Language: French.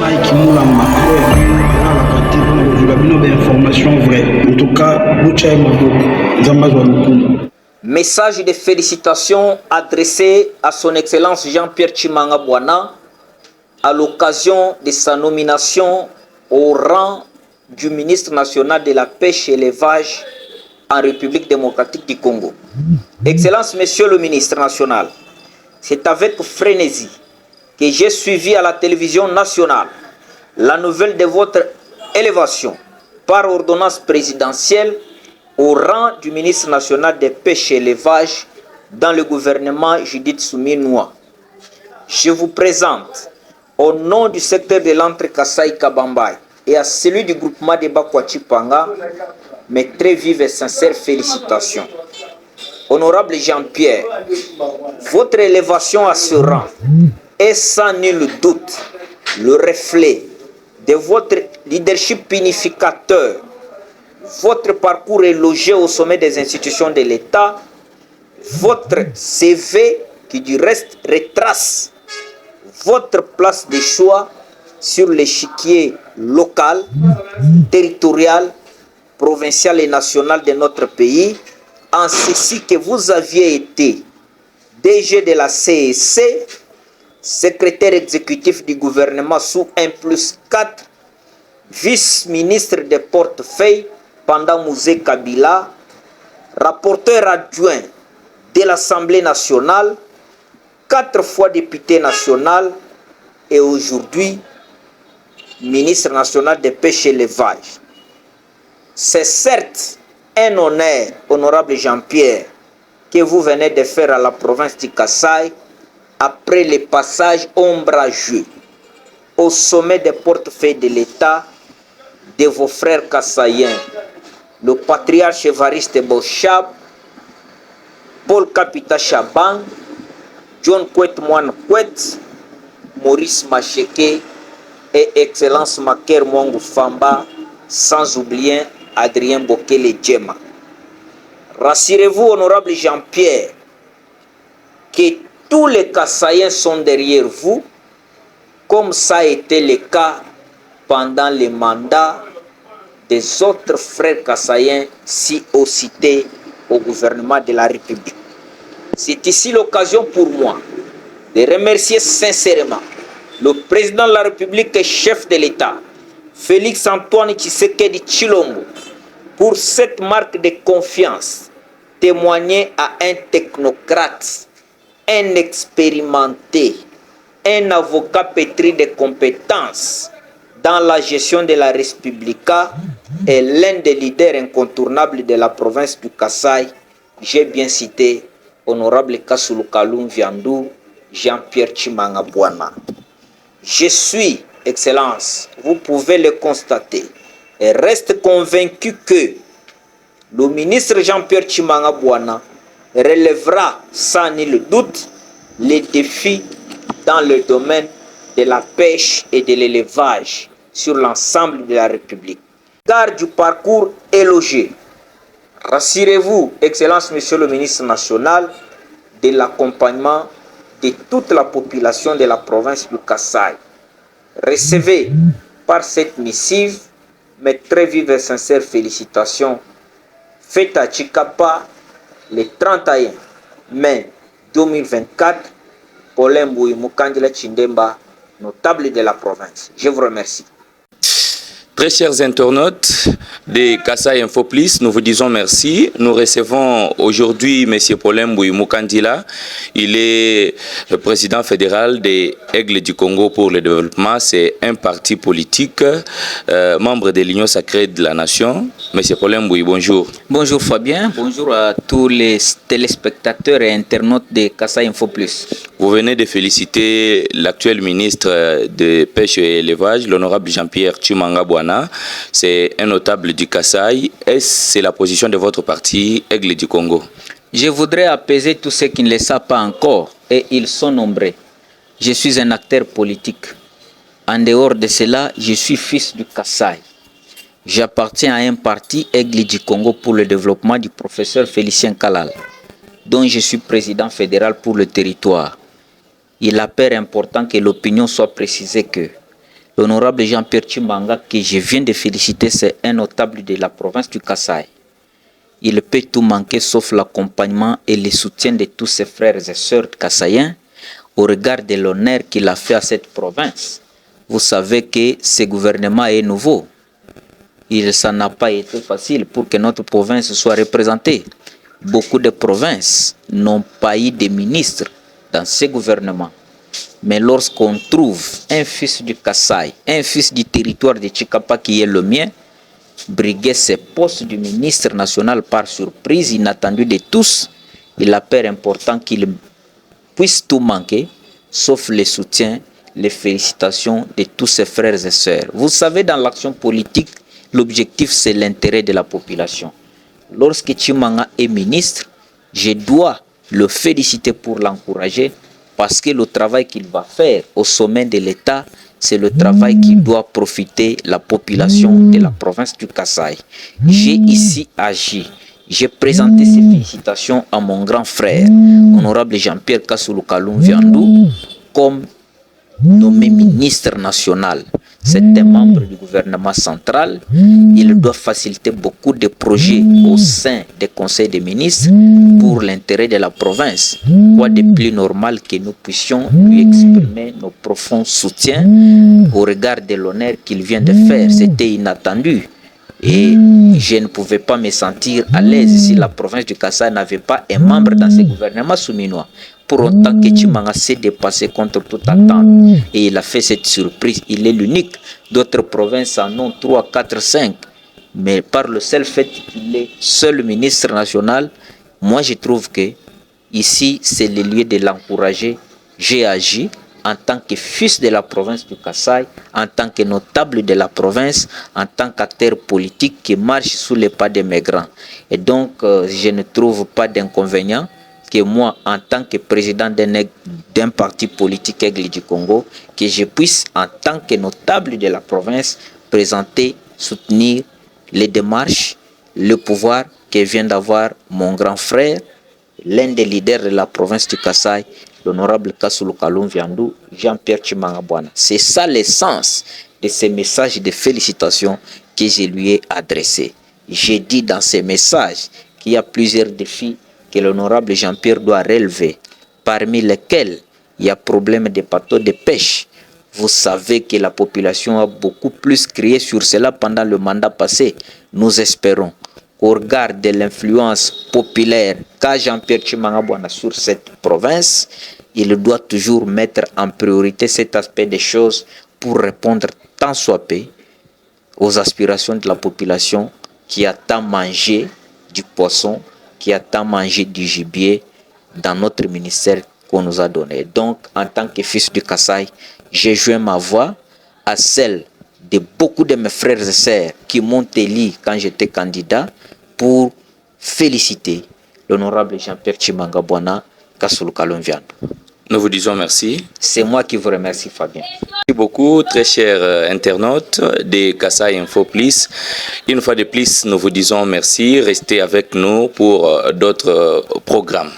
Mike Moulamba, information vraie. En tout cas, message de félicitations adressé à son Excellence Jean-Pierre Tshimanga Bwana à l'occasion de sa nomination au rang du ministre national de la pêche et l'élevage en République démocratique du Congo. Excellence, Monsieur le ministre national, c'est avec frénésie que j'ai suivi à la télévision nationale la nouvelle de votre élévation par ordonnance présidentielle au rang du ministre national des pêches et l'élevage dans le gouvernement Judith Souminoua. Je vous présente au nom du secteur de l'Entre Kasai Kabambaï et à celui du groupement de Bakwachipanga mes très vives et sincères félicitations. Honorable Jean-Pierre, votre élévation à ce rang est sans nul doute le reflet de votre leadership unificateur, votre parcours élogieux au sommet des institutions de l'État, votre CV qui du reste retrace votre place de choix sur l'échiquier local, territorial, provincial et national de notre pays, en ceci que vous aviez été DG de la CEC, secrétaire exécutif du gouvernement sous 1+4, vice-ministre des portefeuilles pendant Mouzé Kabila, rapporteur adjoint de l'Assemblée nationale, 4 fois député national et aujourd'hui ministre national des pêches et l'élevage. C'est certes un honneur, honorable Jean-Pierre, que vous venez de faire à la province du Kasaï après le passage ombrageux au sommet des portefeuilles de l'État de vos frères kassaïens, le patriarche Évariste Bochab, Paul Kapita Chaban, John Kwet Moine Kwet, Maurice Macheke et Excellence Maker Mwangu Famba, sans oublier Adrien Bokele Djema. Rassurez-vous, honorable Jean-Pierre, que tous les Kassaïens sont derrière vous, comme ça a été le cas pendant les mandats des autres frères Kassaïens si haut cités au gouvernement de la République. C'est ici l'occasion pour moi de remercier sincèrement le président de la République et chef de l'État, Félix Antoine Tshisekedi Tshilombo, pour cette marque de confiance témoignée à un technocrate, un expérimenté, un avocat pétri de compétences dans la gestion de la Respublica et l'un des leaders incontournables de la province du Kasaï. J'ai bien cité honorable Kasulu Kalum Viandou, Jean-Pierre Tshimanga Bwana. Je suis, Excellence, vous pouvez le constater, et reste convaincu que le ministre Jean-Pierre Tshimanga Bwana relèvera sans nul doute les défis dans le domaine de la pêche et de l'élevage sur l'ensemble de la République. Car du parcours élogieux, rassurez-vous, Excellence, Monsieur le ministre national, de l'accompagnement de toute la population de la province du Kasaï. Recevez par cette missive mes très vives et sincères félicitations faites à Chikapa le 31 mai 2024, Paulin Mbouy Mukandila Chindemba, notable de la province. Je vous remercie. Très chers internautes de Kasaï Info Plus, nous vous disons merci. Nous recevons aujourd'hui M. Paulin Mbouy Mukandila. Il est le président fédéral des Aigles du Congo pour le développement. C'est un parti politique, membre de l'Union sacrée de la nation. M. Paulin Mbouy, bonjour. Bonjour Fabien, bonjour à tous les téléspectateurs et internautes de Kasaï Info Plus. Vous venez de féliciter l'actuel ministre de Pêche et Élevage, l'honorable Jean-Pierre Tshimanga Bwana. C'est un notable du Kasaï. Est-ce la position de votre parti, Aigle du Congo? Je voudrais apaiser tous ceux qui ne le savent pas encore, et ils sont nombreux. Je suis un acteur politique. En dehors de cela, je suis fils du Kasaï. J'appartiens à un parti, Aigle du Congo pour le développement, du professeur Félicien Kalal, dont je suis président fédéral pour le territoire. Il apparaît important que l'opinion soit précisée que L'honorable Jean-Pierre Chimbanga, que je viens de féliciter, c'est un notable de la province du Kasaï. Il peut tout manquer sauf l'accompagnement et le soutien de tous ses frères et sœurs kassaïens au regard de l'honneur qu'il a fait à cette province. Vous savez que ce gouvernement est nouveau. Ça n'a pas été facile pour que notre province soit représentée. Beaucoup de provinces n'ont pas eu de ministres dans ce gouvernement. Mais lorsqu'on trouve un fils du Kasaï, un fils du territoire de Chikapa qui est le mien, briguer ce poste du ministre national par surprise inattendue de tous, il a peur important qu'il puisse tout manquer, sauf le soutien, les félicitations de tous ses frères et sœurs. Vous savez, dans l'action politique, l'objectif c'est l'intérêt de la population. Lorsque Chimanga est ministre, je dois le féliciter pour l'encourager parce que le travail qu'il va faire au sommet de l'État, c'est le travail qui doit profiter la population de la province du Kasaï. J'ai ici agi. J'ai présenté ces félicitations à mon grand frère, honorable Jean-Pierre Kassoulou Kaloum Viandou, comme nommé ministre national. C'est un membre du gouvernement central. Il doit faciliter beaucoup de projets au sein des conseils des ministres pour l'intérêt de la province. Quoi de plus normal que nous puissions lui exprimer nos profonds soutiens au regard de l'honneur qu'il vient de faire. C'était inattendu. Et je ne pouvais pas me sentir à l'aise si la province du Kasaï n'avait pas un membre dans ce gouvernement souminois. Pour autant que Chimanga s'est dépassé contre toute attente et il a fait cette surprise. Il est l'unique. D'autres provinces en ont 3, 4, 5. Mais par le seul fait qu'il est seul ministre national, moi je trouve que ici c'est le lieu de l'encourager. J'ai agi en tant que fils de la province du Kasaï, en tant que notable de la province, en tant qu'acteur politique qui marche sous les pas de mes grands. Et donc je ne trouve pas d'inconvénient que moi, en tant que président d'un parti politique Aigle du Congo, que je puisse, en tant que notable de la province, présenter, soutenir les démarches, le pouvoir que vient d'avoir mon grand frère, l'un des leaders de la province du Kasaï, l'honorable Kassoulou Kaloum Viandou, Jean-Pierre Chimbanga Bwana. C'est ça l'essence de ces messages de félicitations que je lui ai adressés. J'ai dit dans ces messages qu'il y a plusieurs défis que l'honorable Jean-Pierre doit relever, parmi lesquels il y a problème de bateaux de pêche. Vous savez que la population a beaucoup plus crié sur cela pendant le mandat passé. Nous espérons qu'au regard de l'influence populaire qu'a Jean-Pierre Chimbanga Bwana sur cette province, il doit toujours mettre en priorité cet aspect des choses pour répondre tant soit peu aux aspirations de la population qui a tant mangé du poisson, qui a tant mangé du gibier dans notre ministère qu'on nous a donné. Donc, en tant que fils du Kasaï, j'ai joint ma voix à celle de beaucoup de mes frères et sœurs qui m'ont élu quand j'étais candidat pour féliciter l'honorable Jean-Pierre Chimbanga Bwana Kassoulou Kaloum Viandou. Nous vous disons merci. C'est moi qui vous remercie, Fabien. Merci beaucoup, très chers internautes de Kasaï Info Plus. Une fois de plus, nous vous disons merci. Restez avec nous pour d'autres programmes.